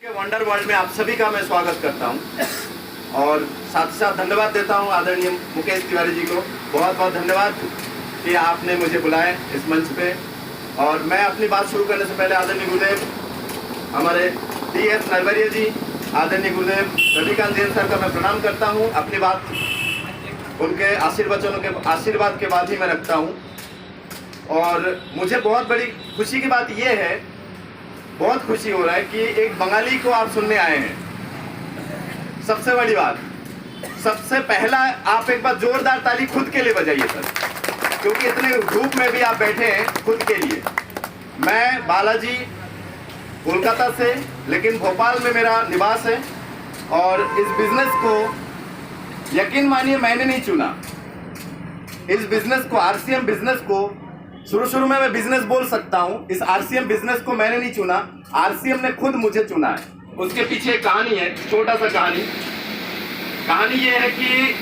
Wonder world में आप सभी का मैं स्वागत करता हूं और साथ ही साथ धन्यवाद देता हूं आदरणीय मुकेश तिवारी जी को। बहुत बहुत धन्यवाद कि आपने मुझे बुलाए इस मंच पे। और मैं अपनी बात शुरू करने से पहले आदरणीय गुरुदेव हमारे DS नरवरिया जी, आदरणीय गुरुदेव रविकांत जैन सर का मैं प्रणाम करता हूँ। अपनी बात उनके आशीर्वाद के बाद ही मैं रखता हूँ। और मुझे बहुत बड़ी खुशी की बात यह है, बहुत खुशी हो रहा है कि एक बंगाली को आप सुनने आए हैं। सबसे बड़ी बात, सबसे पहला आप एक बार जोरदार ताली खुद के लिए बजाइए सर, क्योंकि इतने धूप में भी आप बैठे हैं खुद के लिए। मैं बालाजी कोलकाता से, लेकिन भोपाल में मेरा निवास है। और इस बिजनेस को यकीन मानिए मैंने नहीं चुना। इस बिजनेस को, RCM बिजनेस को, शुरू में मैं बिजनेस बोल सकता हूं, इस RCM बिजनेस को मैंने नहीं चुना, RCM ने खुद मुझे चुना है। उसके पीछे एक कहानी है, छोटा सा कहानी ये है कि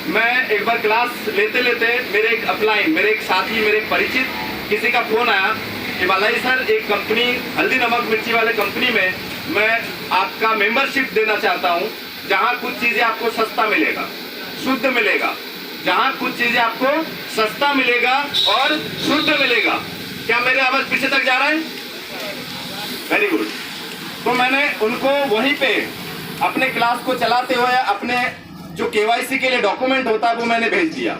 मैं एक बार क्लास लेते मेरे एक अपलाइन, मेरे एक साथी, मेरे एक परिचित किसी का फोन आया कि बालाजी सर, एक कंपनी हल्दी नमक मिर्ची वाले कंपनी में मैं आपका मेंबरशिप देना चाहता हूं, जहां कुछ चीजें आपको सस्ता मिलेगा, शुद्ध मिलेगा, जहां कुछ चीजें आपको सस्ता मिलेगा और शुद्ध मिलेगा। क्या मेरे आवाज पीछे तक जा रहा है? Very good. तो मैंने उनको वहीं पे अपने क्लास को चलाते हुए अपने जो KYC के लिए डॉक्यूमेंट होता है वो मैंने भेज दिया।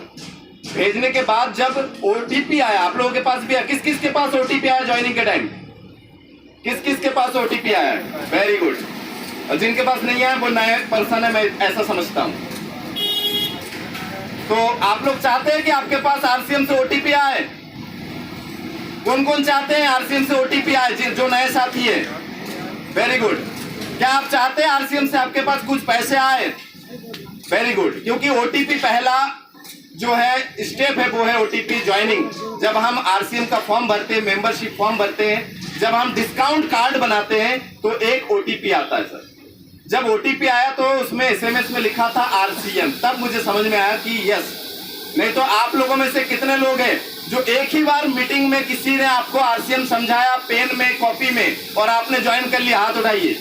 भेजने के बाद जब OTP आया, आप लोगों के पास भी आया, किस किस के पास OTP आया ज्वाइनिंग के टाइम? किस किस के पास OTP आया? Very good. और जिनके पास नहीं आया वो नया पर्सन है, मैं ऐसा समझता हूं। तो आप लोग चाहते हैं कि आपके पास RCM से OTP आए? कौन कौन चाहते हैं RCM से OTP आए? जो नए साथी है, वेरी गुड। क्या आप चाहते हैं RCM से आपके पास कुछ पैसे आए? Very good. क्योंकि OTP पहला जो है स्टेप है वो है OTP ज्वाइनिंग। जब हम RCM का फॉर्म भरते हैं, मेंबरशिप फॉर्म भरते हैं, जब हम डिस्काउंट कार्ड बनाते हैं तो एक OTP आता है सर। जब OTP आया तो उसमें SMS में लिखा था RCM, तब मुझे समझ में आया कि यस। नहीं तो आप लोगों में से कितने लोग हैं जो एक ही बार मीटिंग में किसी ने आपको RCM समझाया पेन में, कॉपी में, और आपने ज्वाइन कर लिया? हाथ उठाइए।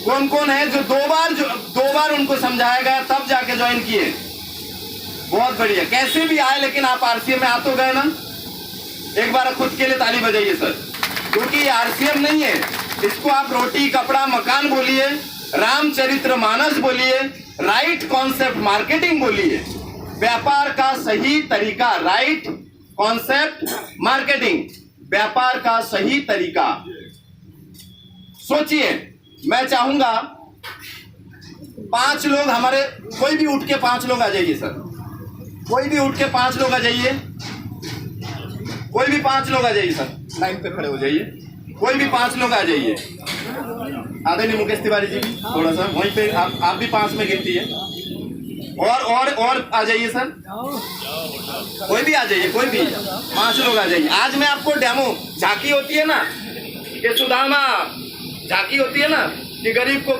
कौन कौन है जो दो बार उनको समझाया गया तब जाके ज्वाइन किए? बहुत बढ़िया। कैसे भी आए लेकिन आप RCM में आ तो गए ना। एक बार खुद के लिए ताली बजाइए सर, क्योंकि ये RCM नहीं है, इसको आप रोटी कपड़ा मकान बोलिए, रामचरितमानस बोलिए, राइट कॉन्सेप्ट मार्केटिंग बोलिए, व्यापार का सही तरीका, राइट कॉन्सेप्ट मार्केटिंग, व्यापार का सही तरीका। सोचिए, मैं चाहूंगा 5 लोग हमारे, कोई भी उठ के 5 लोग आ जाइए सर, कोई भी उठ के 5 लोग आ जाइए, कोई भी 5 लोग आ जाइए सर, लाइन पे खड़े हो जाइए, कोई भी 5 लोग आ जाइए। आदरणीय मुकेश तिवारी जी थोड़ा सा वहीं पे, आप भी 5 में गिनती है। और आ जाइए सर, कोई भी आ जाइए, कोई भी 5 लोग आ जाइए। आज मैं आपको डेमो, झांकी होती है ना कि सुदामा, झांकी होती है ना कि गरीब को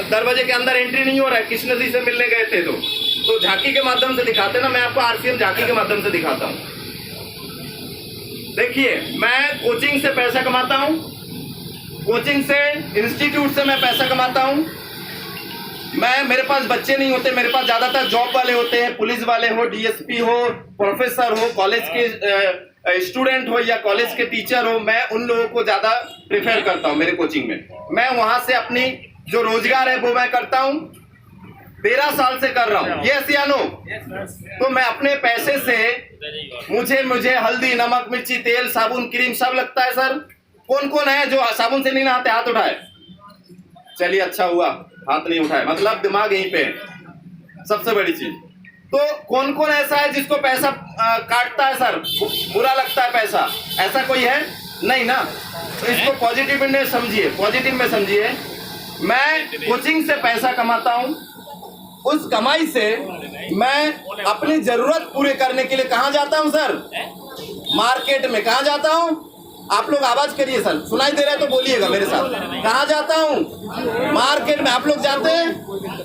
दरवाजे के अंदर एंट्री नहीं हो रहा है, कृष्ण जी से मिलने गए थे तो झांकी के माध्यम से दिखाते ना। मैं आपको RCM झांकी के माध्यम से दिखाता हूँ। देखिए, मैं कोचिंग से पैसा कमाता हूँ, कोचिंग से, इंस्टीट्यूट से मैं पैसा कमाता हूँ। मेरे पास बच्चे नहीं होते, मेरे पास ज्यादातर जॉब वाले होते हैं, पुलिस वाले हो, DSP हो, प्रोफेसर हो, कॉलेज के स्टूडेंट हो या कॉलेज के टीचर हो। मैं उन लोगों को ज्यादा प्रेफर करता हूँ मेरे कोचिंग में। मैं वहां से अपनी जो रोजगार है वो मैं करता हूँ, 13 साल से कर रहा हूँ। यस या नो? तो मैं अपने पैसे से, मुझे हल्दी नमक मिर्ची तेल साबुन क्रीम सब लगता है सर। कौन कौन है जो साबुन से नहीं नहाते? हाथ उठाए। चलिए, अच्छा हुआ हाथ नहीं उठाए, मतलब दिमाग यहीं पे है। सबसे बड़ी चीज तो कौन कौन ऐसा है जिसको पैसा काटता है सर, बुरा लगता है पैसा? ऐसा कोई है? नहीं ना। तो इसको पॉजिटिव में समझिए, पॉजिटिव में समझिए। मैं कोचिंग से पैसा कमाता हूं, उस कमाई से मैं अपनी जरूरत पूरे करने के लिए कहां जाता हूं सर? मार्केट में। कहां जाता हूं? आप लोग आवाज करिए सर, सुनाई दे रहा है तो बोलिएगा मेरे साथ। कहाँ जाता हूँ? मार्केट में। आप लोग जाते हैं?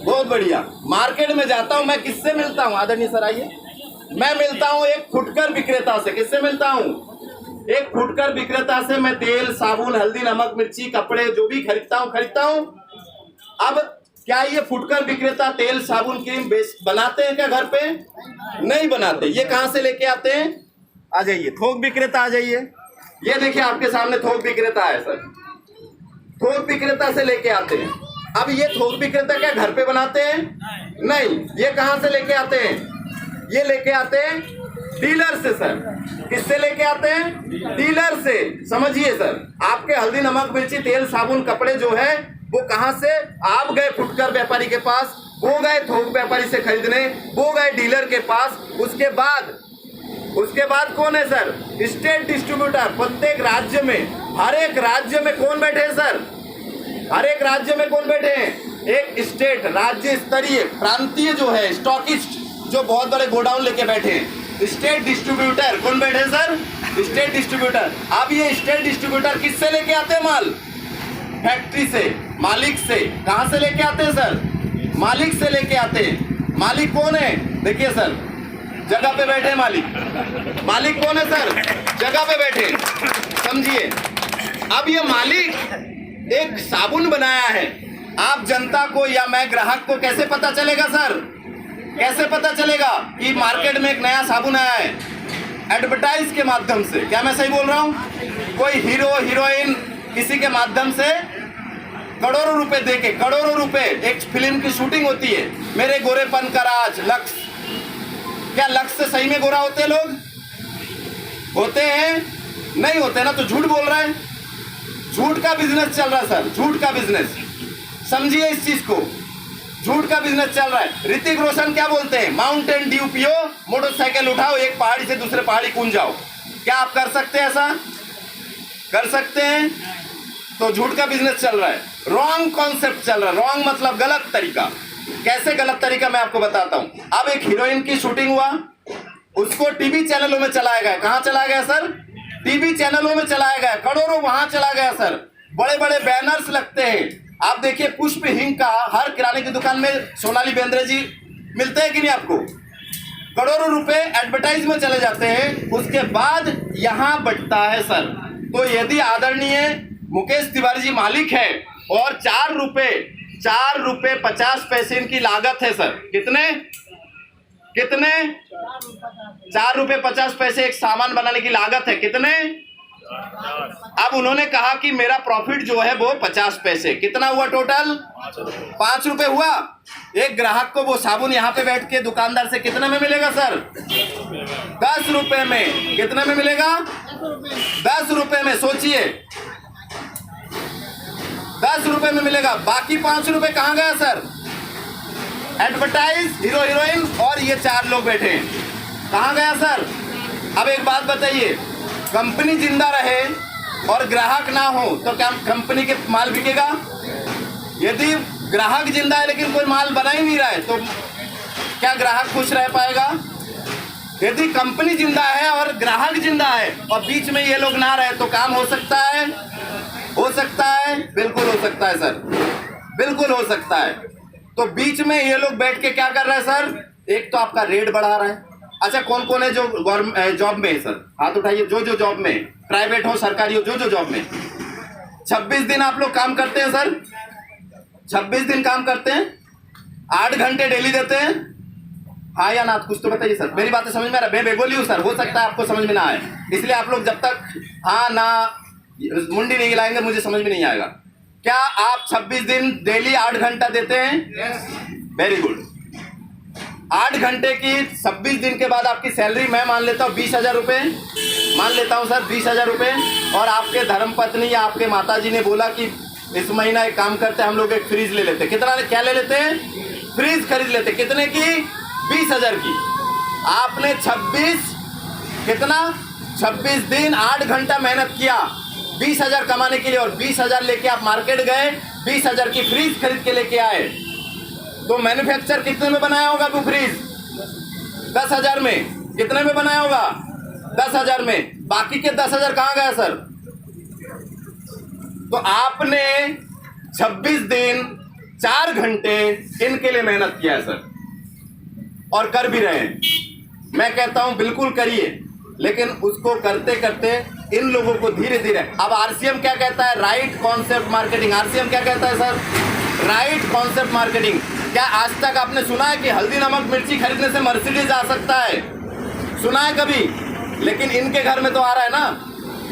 बहुत बढ़िया। मार्केट में जाता हूँ। मैं किससे मिलता हूँ? आदरणीय सर आइए। मैं मिलता हूँ एक फुटकर विक्रेता से। किससे मिलता हूँ? एक फुटकर विक्रेता से मैं तेल, साबुन, हल्दी, नमक, मिर्ची, कपड़े जो भी खरीदता हूँ। अब क्या ये फुटकर विक्रेता तेल, साबुन, क्रीम बनाते हैं क्या घर पे? नहीं बनाते। ये कहाँ से लेके आते हैं? आ जाइए, थोक विक्रेता आ जाइए। ये देखिए आपके सामने थोक विक्रेता है सर, थोक विक्रेता से लेके आते हैं। अब ये थोक विक्रेता क्या घर पे बनाते हैं? नहीं। ये कहाँ से लेके आते हैं? ये लेके आते हैं डीलर से सर। किससे लेके आते हैं? डीलर से। समझिए सर, आपके हल्दी, नमक, मिर्ची, तेल, साबुन, कपड़े जो है वो कहाँ से? आप गए फुटकर व्यापारी के पास, वो गए थोक व्यापारी से खरीदने, वो गए डीलर के पास। उसके बाद कौन है सर? State distributor. प्रत्येक राज्य में, हर एक राज्य में कौन बैठे हैं सर? हर एक राज्य में कौन बैठे हैं? एक स्टेट, राज्य स्तरीय, प्रांतीय जो है स्टॉकिस्ट, जो बहुत बड़े गोडाउन लेके बैठे हैं। स्टेट डिस्ट्रीब्यूटर कौन बैठे हैं सर? State distributor. अब ये स्टेट डिस्ट्रीब्यूटर किससे लेके आते हैं माल? फैक्ट्री से, मालिक से। कहां से लेके आते हैं सर? मालिक से लेके आते हैं। मालिक कौन है? देखिए सर, जगह पे बैठे मालिक। मालिक कौन है सर? जगह पे बैठे। समझिए, अब ये मालिक एक साबुन बनाया है, आप जनता को या मैं ग्राहक को कैसे पता चलेगा सर? कैसे पता चलेगा कि मार्केट में एक नया साबुन आया है? एडवर्टाइज के माध्यम से। क्या मैं सही बोल रहा हूँ? कोई हीरो हीरोइन किसी के माध्यम से करोड़ों रुपए देके, करोड़ों रुपए, एक फिल्म की शूटिंग होती है, मेरे गोरेपन का राज, लक्स। क्या लक्स से सही में गोरा होते हैं लोग? होते हैं? नहीं होते ना, तो झूठ बोल रहा है। झूठ का बिजनेस चल रहा है सर, झूठ का बिजनेस। समझिए इस चीज को, झूठ का बिजनेस चल रहा है। ऋतिक रोशन क्या बोलते हैं? माउंटेन ड्यू पियो, मोटरसाइकिल उठाओ, एक पहाड़ी से दूसरे पहाड़ी कूद जाओ। क्या आप कर सकते हैं ऐसा? कर सकते हैं? तो झूठ का बिजनेस चल रहा है, रॉन्ग कॉन्सेप्ट चल रहा है। रॉन्ग मतलब गलत तरीका। कैसे गलत तरीका, मैं आपको बताता हूं। अब एक हीरोइन की शूटिंग हुआ, उसको टीवी चैनलों में चलाया गया। कहां चलाया गया सर? टीवी चैनलों में चलाया गया, करोड़ों वहां चला गया सर। बड़े बड़े बैनर्स लगते हैं। आप देखिए, पुष्प हिंग का हर किराने की दुकान में सोनाली बेंद्रे जी मिलते हैं कि नहीं आपको? करोड़ों रुपए एडवर्टाइज में चले जाते हैं, उसके बाद यहां बटता है सर। तो यदि आदरणीय मुकेश तिवारी जी मालिक है और 4 रुपए 50 पैसे इनकी लागत है सर। कितने 4 रुपए 50 पैसे एक सामान बनाने की लागत है। कितने? अब उन्होंने कहा कि मेरा प्रॉफिट जो है वो 50 पैसे। कितना हुआ टोटल? 5 रुपए हुआ। एक ग्राहक को वो साबुन यहाँ पे बैठ के दुकानदार से कितने में मिलेगा सर? 10 रुपए में। कितने में मिलेगा? 10 रुपए में। सोचिए, 10 रुपए में मिलेगा। बाकी 5 रुपए कहाँ गया सर? एडवर्टाइज, हीरो हीरोइन और ये 4 लोग बैठे हैं, कहाँ गया सर? अब एक बात बताइए, कंपनी जिंदा रहे और ग्राहक ना हो तो क्या कंपनी के माल बिकेगा? यदि ग्राहक जिंदा है लेकिन कोई माल बना ही नहीं रहा है तो क्या ग्राहक खुश रह पाएगा? यदि कंपनी जिंदा है और ग्राहक जिंदा है और बीच में ये लोग ना रहे तो काम हो सकता है? हो सकता है, बिल्कुल हो सकता है सर, बिल्कुल हो सकता है। तो बीच में ये लोग बैठ के क्या कर रहे हैं सर? एक तो आपका रेट बढ़ा रहा है। अच्छा, कौन कौन है जो गवर्नमेंट जॉब में है सर? हाथ उठाइए। जो जॉब में, प्राइवेट हो सरकारी हो, जो जॉब में 26 दिन आप लोग काम करते हैं सर। 26 दिन काम करते हैं, 8 घंटे डेली देते हैं। हाँ या ना? कुछ तो बताइए सर, मेरी बातें समझ में आ रहा है? मैं बेगोली हूँ सर, हो सकता है आपको समझ में ना आए, इसलिए आप लोग जब तक हाँ ना मुंडी नहीं हिलाएंगे मुझे समझ में नहीं आएगा। क्या आप 26 दिन डेली 8 घंटा देते हैं? Very good. 8 घंटे की 26 दिन के बाद आपकी सैलरी मैं मान लेता हूँ 20,000 रुपये, मान लेता हूँ सर 20,000 रुपये। और आपके धर्मपत्नी या आपके माताजी ने बोला कि इस महीना एक काम करते हैं, हम लोग एक फ्रीज ले लेते हैं। कितना, क्या ले लेते हैं? फ्रीज खरीद लेते। कितने की? 20,000 की। आपने 26 दिन 8 घंटा मेहनत किया 20,000 कमाने के लिए, और 20,000 लेके आप मार्केट गए, 20,000 की फ्रीज खरीद के लेके आए। तो मैन्युफैक्चर कितने में बनाया होगा वो फ्रीज? 10,000 में। कितने में बनाया होगा? 10,000 में। बाकी के 10,000 कहाँ गया सर? तो आपने 26 दिन 4 घंटे इनके लिए मेहनत किया है सर, और कर भी रहे हैं। मैं कहता हूं बिल्कुल करिए, लेकिन उसको करते करते इन लोगों को धीरे धीरे, अब आरसीएम क्या कहता है, राइट कॉन्सेप्ट मार्केटिंग। आरसीएम क्या कहता है सर, राइट कॉन्सेप्ट मार्केटिंग। क्या आज तक आपने सुना है कि हल्दी नमक मिर्ची खरीदने से मर्सिडीज आ सकता है? सुना है कभी? लेकिन इनके घर में तो आ रहा है ना,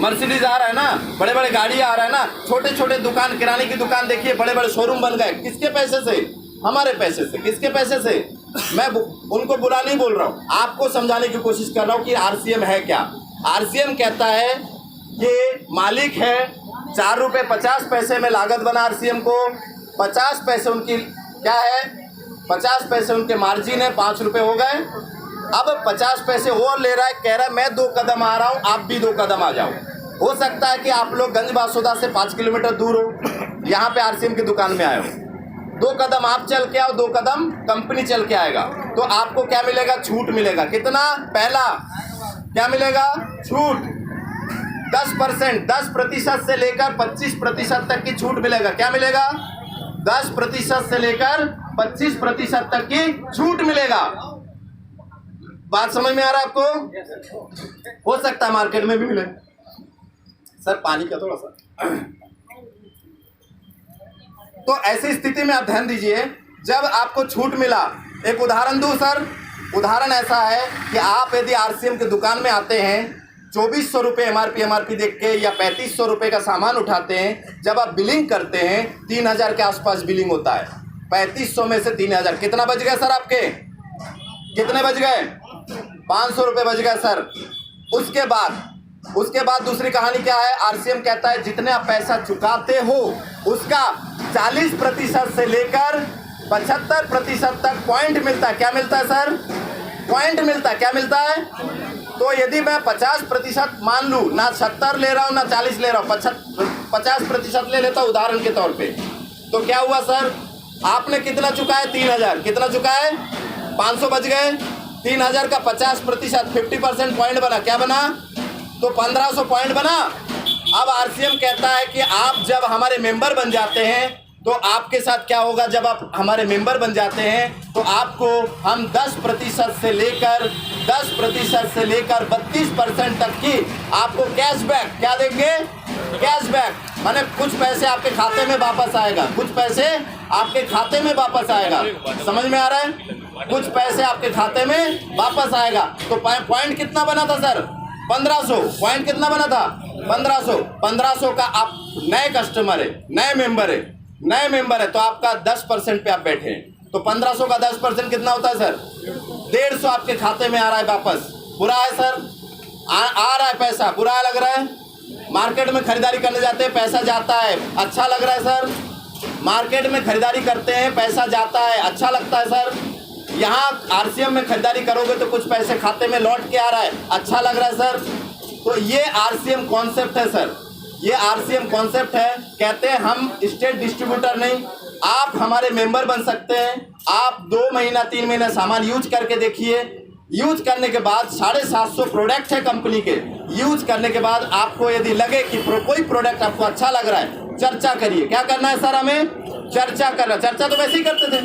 मर्सिडीज आ रहा है ना, बड़े बड़े गाड़ी आ रहा है ना, छोटे छोटे दुकान, किराने की दुकान देखिए, बड़े बड़े शोरूम बन गए। किसके पैसे से? हमारे पैसे से। किसके पैसे से? मैं उनको बुरा नहीं बोल रहा हूँ, आपको समझाने की कोशिश कर रहा हूँ कि आरसीएम है क्या। आरसीएम कहता है कि मालिक है, 4 रुपये 50 पैसे में लागत बना आरसीएम को, 50 पैसे उनकी क्या है, 50 पैसे उनके मार्जिन है, 5 रुपये हो गए। अब 50 पैसे और ले रहा है, कह रहा है मैं 2 कदम आ रहा हूँ, आप भी 2 कदम आ जाओ। हो सकता है कि आप लोग गंज बासुदा से 5 किलोमीटर दूर हो, यहाँ पे आरसीएम की दुकान में आए हो, 2 कदम आप चल के आओ, 2 कदम कंपनी चल के आएगा, तो आपको क्या मिलेगा? छूट मिलेगा। कितना? पहला क्या मिलेगा? छूट 10%, 10% से लेकर 25% तक की छूट मिलेगा। क्या मिलेगा? 10% से लेकर 25% तक की छूट मिलेगा। बात समझ में आ रहा है आपको? हो सकता है मार्केट में भी मिले। सर पानी का थोड़ा सा। तो ऐसी स्थिति में आप ध्यान दीजिए, जब आपको छूट मिला, एक उदाहरण दूं सर। उदाहरण ऐसा है कि आप यदि आरसीएम की दुकान में आते हैं, 2400 रुपये एमआरपी देख के या 3500 रुपये का सामान उठाते हैं, जब आप बिलिंग करते हैं 3000 के आसपास बिलिंग होता है। 3500 में से 3000 कितना बच गया सर आपके? कितने बच गए? 500 रुपये बच गए सर। उसके बाद दूसरी कहानी क्या है? आरसीएम कहता है जितने आप पैसा चुकाते हो उसका 40% से लेकर 75% तक पॉइंट मिलता है। क्या मिलता है सर? पॉइंट मिलता है। क्या मिलता है? तो यदि मैं 50% मान लूँ, ना 70 ले रहा हूँ ना 40 ले रहा हूँ, 50% ले लेता हूँ उदाहरण के तौर पे, तो क्या हुआ सर? आपने कितना चुका है? 3000। कितना चुका है? 500 बच गए। 3000 का 50%, 50% पॉइंट बना। क्या बना? तो 1500 पॉइंट बना। अब आरसीएम कहता है कि आप जब हमारे मेंबर बन जाते हैं तो आपके साथ क्या होगा? जब आप हमारे मेंबर बन जाते हैं तो आपको हम 10% से लेकर 32% तक की आपको कैशबैक क्या देंगे? कैशबैक माने कुछ पैसे आपके खाते में वापस आएगा, कुछ पैसे आपके खाते में वापस आएगा। समझ में आ रहा है? कुछ पैसे आपके खाते में वापस आएगा। तो पॉइंट कितना बना था सर? 1500। पॉइंट कितना बना था? 1500। 1500 का आप नए कस्टमर है, नए मेंबर है, तो आपका 10% पे आप बैठे हैं, तो 1500 का 10% कितना होता है सर? 150 आपके खाते में आ रहा है वापस। बुरा है सर? आ रहा है पैसा, बुरा लग रहा है? मार्केट में खरीदारी करने जाते हैं, पैसा जाता है, अच्छा लग रहा है सर? मार्केट में खरीदारी करते हैं, पैसा जाता है, अच्छा लगता है सर? यहाँ आरसीएम में खरीदारी करोगे तो कुछ पैसे खाते में लौट के आ रहा है, अच्छा लग रहा है सर? तो ये आरसीएम कॉन्सेप्ट है सर, ये आरसीएम कॉन्सेप्ट है। कहते हैं हम स्टेट डिस्ट्रीब्यूटर नहीं, आप हमारे मेंबर बन सकते हैं। आप 2 महीना 3 महीना सामान यूज करके देखिए, यूज करने के बाद 750 प्रोडक्ट है कंपनी के, यूज करने के बाद आपको यदि लगे कि कोई प्रोडक्ट आपको अच्छा लग रहा है, चर्चा करिए। क्या करना है सर? हमें चर्चा करना। चर्चा तो वैसे ही करते थे,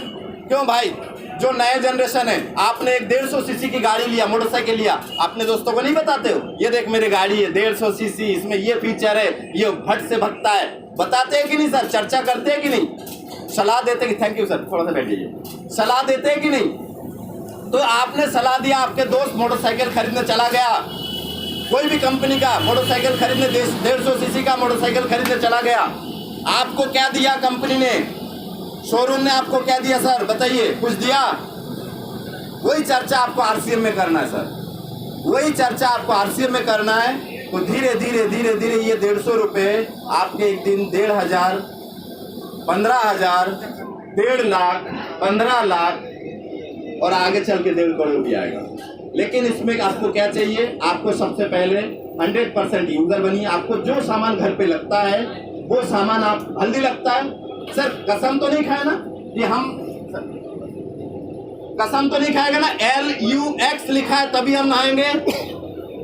क्यों भाई? जो नए जनरेशन है, आपने एक 150 सीसी की गाड़ी लिया, मोटरसाइकिल लिया, अपने दोस्तों को नहीं बताते हो, ये देख मेरी गाड़ी है 150 सीसी, इसमें ये फीचर है, ये फट से भगता है। बताते हैं कि नहीं सर? चर्चा करते हैं कि नहीं? सलाह देते कि थैंक यू सर, थोड़ा सा बैठिए। सलाह देते हैं कि नहीं? तो आपने सलाह दिया, आपके दोस्त मोटरसाइकिल खरीदने चला गया, कोई भी कंपनी का मोटरसाइकिल खरीदने, 150 सीसी का मोटरसाइकिल खरीदने चला गया, आपको क्या दिया कंपनी ने? शोरूम ने आपको क्या दिया सर? बताइए, कुछ दिया? वही चर्चा आपको आरसीएम में करना है सर, वही चर्चा आपको आरसीएम में करना है। तो धीरे धीरे धीरे धीरे ये 150 रुपये आपके एक दिन 1500, 15,000, 1.5 लाख, 15 लाख और आगे चल के 1.5 करोड़ भी आएगा। लेकिन इसमें आपको क्या चाहिए? आपको सबसे पहले 100% यूजर बनिए। आपको जो सामान घर पे लगता है वो सामान आप, हल्दी लगता है सर, कसम तो नहीं खाए ना कि हम, कसम तो नहीं खाएगा ना? LUX लिखा है तभी हम नहाएंगे?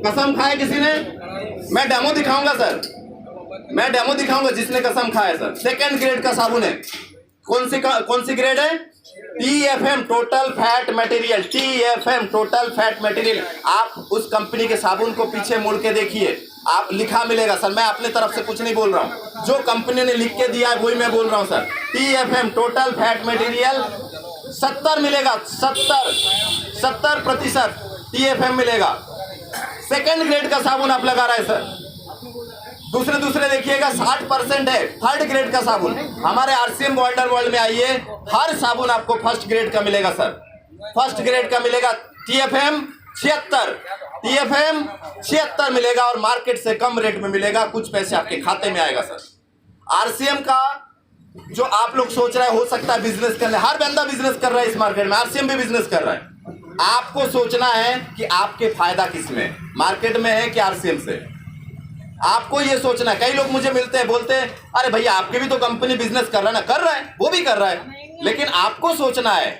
कसम खाए किसी ने? मैं डेमो दिखाऊंगा सर, मैं डेमो दिखाऊंगा जिसने कसम खाया सर। 2nd ग्रेड का साबुन है। कौन सी ग्रेड है? TFM total fat material, TFM total fat material. आप उस कंपनी के साबुन को पीछे मुड़ के देखिए, आप लिखा मिलेगा सर। मैं अपने तरफ से कुछ नहीं बोल रहा हूँ, जो कंपनी ने लिख के दिया है वही मैं बोल रहा हूँ sir. TFM total fat material 70 मिलेगा, 70% TFM मिलेगा। सेकेंड ग्रेड का साबुन आप लगा रहे हैं सर, दूसरे देखिएगा 60% है थर्ड ग्रेड का साबुन। हमारे RCM वंडर वर्ल्ड में आइए, हर साबुन आपको फर्स्ट ग्रेड का मिलेगा सर, फर्स्ट ग्रेड का मिलेगा। TFM 76 मिलेगा और मार्केट से कम रेट में मिलेगा, कुछ पैसे आपके खाते में आएगा सर। RCM का जो आप लोग सोच रहे हैं, हो सकता है बिजनेस करने, हर बंदा बिजनेस कर रहा है इस मार्केट में, RCM भी बिजनेस कर रहा है। आपको सोचना है कि आपके फायदा किस में, मार्केट में है कि RCM से, आपको ये सोचना है। कई लोग मुझे मिलते हैं, बोलते हैं अरे भैया आपके भी तो कंपनी बिजनेस कर रहा है ना। कर रहा है, वो भी कर रहा है, लेकिन आपको सोचना है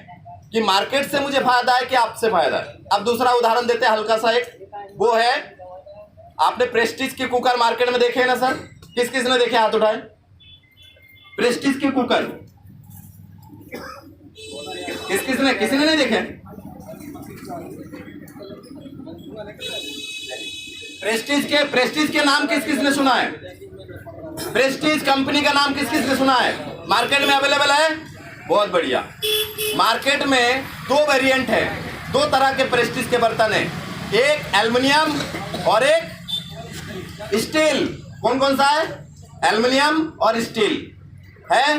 कि मार्केट से मुझे फायदा है कि आपसे फायदा है। अब दूसरा उदाहरण देते हैं हल्का सा, एक वो है, आपने प्रेस्टीज के कुकर मार्केट में देखे ना सर? किस किस ने देखे, हाथ उठाए। प्रेस्टीज के कुकर किस ने, किसी ने नहीं देखे? प्रेस्टीज के नाम किस किस ने सुना है? प्रेस्टीज कंपनी का नाम किस किस ने सुना है? मार्केट में अवेलेबल है, बहुत बढ़िया। मार्केट में 2 वेरिएंट है, 2 तरह के प्रेस्टीज के बर्तन है, एक एल्युमिनियम और एक स्टील। कौन कौन सा है? एल्युमिनियम और स्टील है।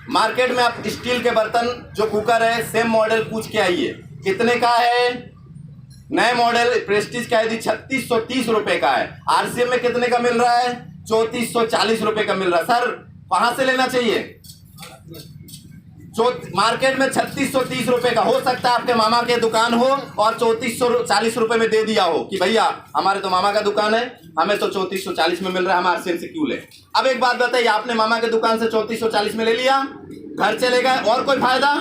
मार्केट में आप स्टील के बर्तन जो कुकर है, सेम मॉडल पूछ के आइए कितने का है। नए मॉडल प्रेस्टीज का यदि 3630 रुपए का है, RCM में कितने का मिल रहा है? 3440 रुपए का मिल रहा है सर। कहां से लेना चाहिए? मार्केट में 3630 रुपए का। हो सकता है आपके मामा के दुकान हो और 3440 रुपए में दे दिया हो कि भैया हमारे तो मामा का दुकान है, हमें तो 3440 में मिल रहा है, हम RCM से क्यों ले। अब एक बात बताइए, आपने मामा के दुकान से 3440 में ले लिया, घर चले गए, और कोई फायदा?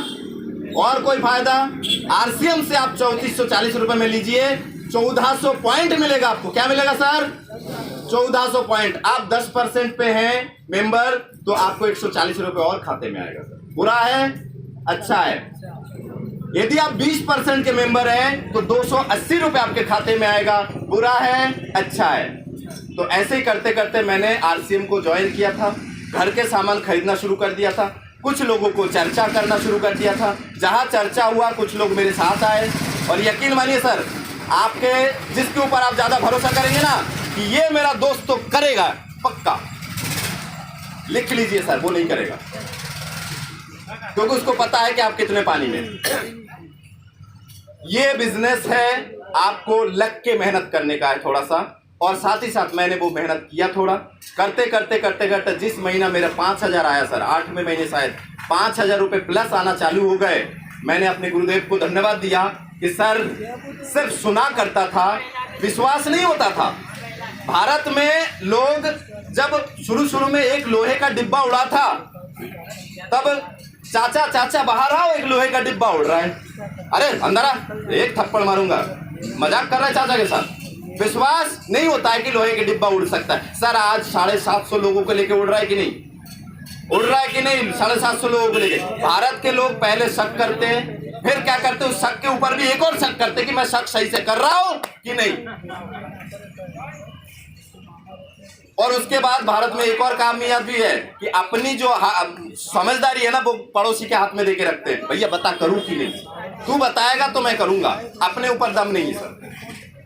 और कोई फायदा? RCM से आप 3440 रुपए में लीजिए, 1400 पॉइंट मिलेगा आपको। क्या मिलेगा सर? 1400 पॉइंट। आप 10% पे हैं मेंबर, तो आपको 140 रुपए और खाते में आएगा सर। बुरा है? अच्छा है। यदि आप 20% के मेंबर हैं तो 280 रुपए आपके खाते में आएगा। बुरा है? अच्छा है। तो ऐसे ही करते करते मैंने RCM को ज्वाइन किया था, घर के सामान खरीदना शुरू कर दिया था, कुछ लोगों को चर्चा करना शुरू कर दिया था। जहां चर्चा हुआ कुछ लोग मेरे साथ आए, और यकीन मानिए सर, आपके जिसके ऊपर आप ज्यादा भरोसा करेंगे ना कि ये मेरा दोस्त तो करेगा पक्का, लिख लीजिए सर, वो नहीं करेगा, क्योंकि उसको पता है कि आप कितने पानी में। ये बिजनेस है, आपको लग के मेहनत करने का है थोड़ा सा, और साथ ही साथ मैंने वो मेहनत किया थोड़ा। करते करते जिस महीना मेरा 5000 आया सर, 8वें महीने शायद 5000 रुपये प्लस आना चालू हो गए, मैंने अपने गुरुदेव को धन्यवाद दिया कि सर सिर्फ सुना करता था, विश्वास नहीं होता था। भारत में लोग जब शुरू में एक लोहे का डिब्बा उड़ा था, तब चाचा बाहर आओ, एक लोहे का डिब्बा उड़ रहा है, अरे अंदर आ, एक थप्पड़ मारूंगा, मजाक कर रहा है चाचा के साथ। विश्वास नहीं होता है कि लोहे का डिब्बा उड़ सकता है। सर आज 750 लोगों को लेके उड़ रहा है कि नहीं? उड़ रहा है कि नहीं? 750 लोगों को लेके। भारत के लोग पहले शक करते हैं, फिर क्या करते हैं, उस शक के ऊपर भी एक और शक करते हैं कि मैं शक सही से कर रहा हूं कि नहीं। और उसके बाद भारत में एक और कामयाबी है कि अपनी जो समझदारी है ना, वो पड़ोसी के हाथ में देके रखते हैं। भैया बता करूं कि नहीं, तू बताएगा तो मैं करूंगा, अपने ऊपर दम नहीं है सर।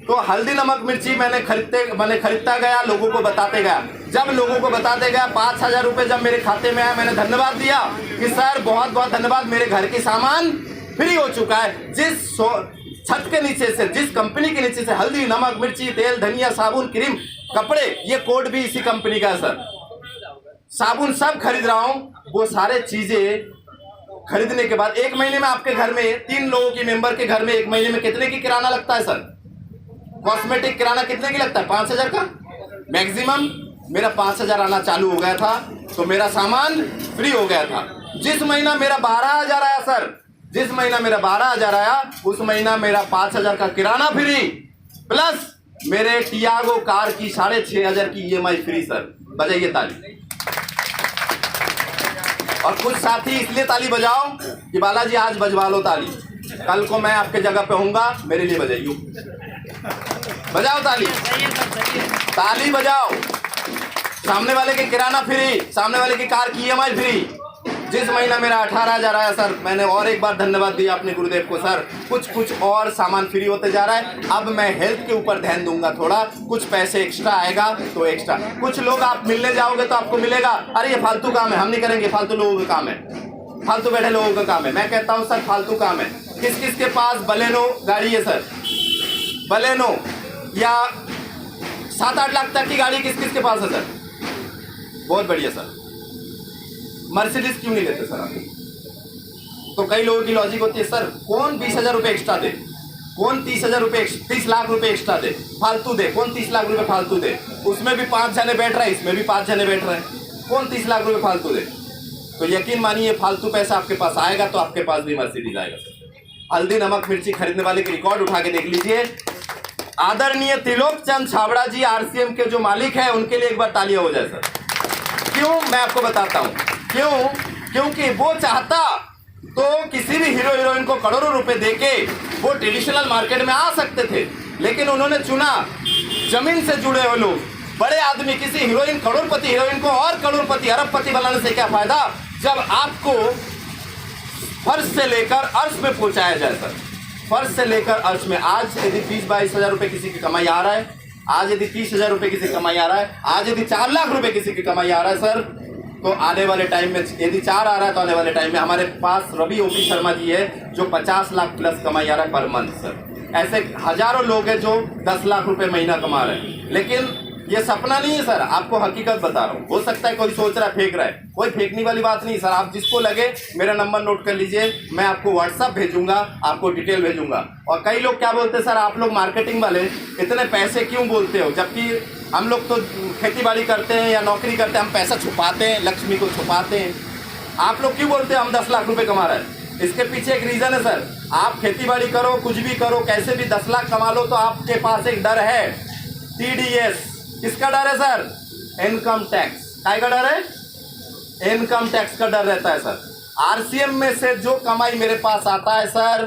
तो हल्दी नमक मिर्ची मैंने खरीदता गया, लोगों को बताते गया। जब लोगों को बताते गया, 5000 रुपये जब मेरे खाते में आया, मैंने धन्यवाद दिया कि सर बहुत बहुत धन्यवाद, मेरे घर के सामान फ्री हो चुका है। जिस छत के नीचे से, जिस कंपनी के नीचे से हल्दी नमक मिर्ची तेल धनिया साबुन क्रीम कपड़े, ये कोड भी इसी कंपनी का है सर, साबुन सब खरीद रहा हूं। वो सारे चीजें खरीदने के बाद 1 महीने में आपके घर में 3 लोगों की मेंबर के घर में 1 महीने में कितने की किराना लगता है सर? कॉस्मेटिक किराना कितने की लगता है? 5000 का मैक्सिमम। मेरा 5000 आना चालू हो गया था तो मेरा सामान फ्री हो गया था। जिस महीना मेरा 12000 आया सर, जिस महीना मेरा 12000 आया, उस महीना मेरा 5000 का किराना फ्री, प्लस मेरे टियागो कार की 6500 की EMI फ्री सर। बजाइए ताली। और कुछ साथी इसलिए ताली बजाओ कि बालाजी आज बजवा लो ताली, कल को मैं आपके जगह पे होऊंगा, मेरे लिए बजाइयो। बजाओ ताली, ताली बजाओ। सामने वाले के किराना फ्री, सामने वाले की कार की EMI फ्री। जिस महीना मेरा 18,000 आया सर, मैंने और एक बार धन्यवाद दिया अपने गुरुदेव को। सर कुछ और सामान फ्री होते जा रहा है। अब मैं हेल्थ के ऊपर ध्यान दूंगा, थोड़ा कुछ पैसे एक्स्ट्रा आएगा तो एक्स्ट्रा। कुछ लोग आप मिलने जाओगे तो आपको मिलेगा, अरे ये फालतू काम है, हम नहीं करेंगे, फालतू लोगों का काम है, फालतू बैठे लोगों का काम है। मैं कहता हूँ सर फालतू काम है। किस किस के पास बलेनो गाड़ी है सर? बलेनो या 7-8 लाख तक की गाड़ी किस किस के पास है सर? बहुत बढ़िया सर। मर्सिडीज क्यों नहीं लेते सर आप? तो कई लोगों की लॉजिक होती है सर कौन 20,000 रुपये एक्स्ट्रा दे, कौन 30,000 रुपये 30 लाख रुपये एक्स्ट्रा दे, फालतू दे, कौन 30 लाख रुपये फालतू दे? उसमें भी 5 जने बैठ रहे हैं, इसमें भी 5 जने बैठ रहे हैं, कौन 30 लाख रुपये फालतू दे? तो यकीन मानिए फालतू पैसा आपके पास आएगा तो आपके पास भी मर्सिडीज आएगा सर। हल्दी नमक मिर्ची खरीदने वाले के रिकॉर्ड उठा के देख लीजिए। आदरणीय त्रिलोक चंद छाबड़ा जी RCM के जो मालिक है उनके लिए एक बार तालियां हो जाए सर। क्यों? मैं आपको बताता हूं क्यों। क्योंकि वो चाहता तो किसी भी हीरो हीरोइन को करोड़ों रुपए देके वो ट्रेडिशनल मार्केट में आ सकते थे, लेकिन उन्होंने चुना जमीन से जुड़े हुए लोग, बड़े आदमी। किसी हीरोइन करोड़पति हीरोइन को और करोड़पति अरबपति बनाने से क्या फायदा जब आपको फर्श से लेकर अर्श में पहुंचाया जाए सर। फर्श से लेकर अर्श में। आज यदि 20-22 हज़ार रुपये किसी की कमाई आ रहा है, आज यदि 30,000 रुपये किसी की कमाई आ रहा है, आज यदि 4 लाख रुपए किसी की कमाई आ रहा है सर, तो आने वाले टाइम में यदि 4 आ रहा है तो आने वाले टाइम में हमारे पास रवि OP शर्मा जी है जो 50 लाख प्लस कमाई आ रहा है पर मंथ सर। ऐसे हजारों लोग हैं जो 10 लाख रुपए महीना कमा रहे हैं। लेकिन ये सपना नहीं है सर, आपको हकीकत बता रहा हूँ। हो सकता है कोई सोच रहा है फेंक रहा है, कोई फेंकने वाली बात नहीं सर। आप जिसको लगे मेरा नंबर नोट कर लीजिए, मैं आपको WhatsApp भेजूंगा, आपको डिटेल भेजूंगा। और कई लोग क्या बोलते हैं सर, आप लोग मार्केटिंग वाले इतने पैसे क्यों बोलते हो, जबकि हम लोग तो खेती बाड़ी करते हैं या नौकरी करते हैं, हम पैसा छुपाते हैं, लक्ष्मी को छुपाते हैं। आप लोग क्यों बोलते हैं हम 10 लाख रुपए कमा रहे हैं? इसके पीछे एक रीज़न है सर। आप खेती बाड़ी करो, कुछ भी करो, कैसे भी 10 लाख कमा लो, तो आपके पास एक डर है, TDS। किसका डर है सर? Income tax. काय का डर है? इनकम टैक्स का डर रहता है सर। RCM में से जो कमाई मेरे पास आता है सर,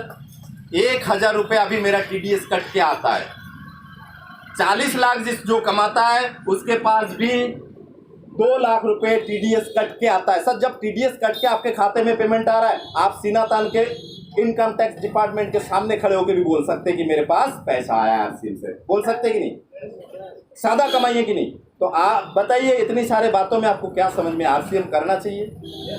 1,000 रुपये अभी मेरा TDS कट के आता है। 40 लाख जो कमाता है उसके पास भी 2 लाख रुपए TDS कट के आता है सर। जब TDS कट के आपके खाते में पेमेंट आ रहा है, आप सीना तान के इनकम टैक्स डिपार्टमेंट के सामने खड़े होकर भी बोल सकते हैं कि मेरे पास पैसा आया RCM से। बोल सकते कि नहीं? सादा कमाई है कि नहीं? तो आप बताइए, इतनी सारे बातों में आपको क्या समझ में? RCM करना चाहिए,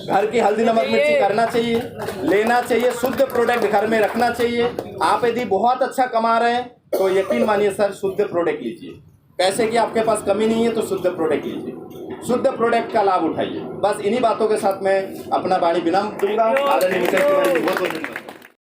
घर की हल्दी नमक मिर्ची करना चाहिए, लेना चाहिए, शुद्ध प्रोडक्ट घर में रखना चाहिए। आप यदि बहुत अच्छा कमा रहे हैं तो यकीन मानिए सर, शुद्ध प्रोडक्ट लीजिए। पैसे की आपके पास कमी नहीं है तो शुद्ध प्रोडक्ट लीजिए, शुद्ध प्रोडक्ट का लाभ उठाइए। बस इन्हीं बातों के साथ मैं अपना वाणी विराम दूंगा। आदरणीय मुकेश तिवारी जी बहुत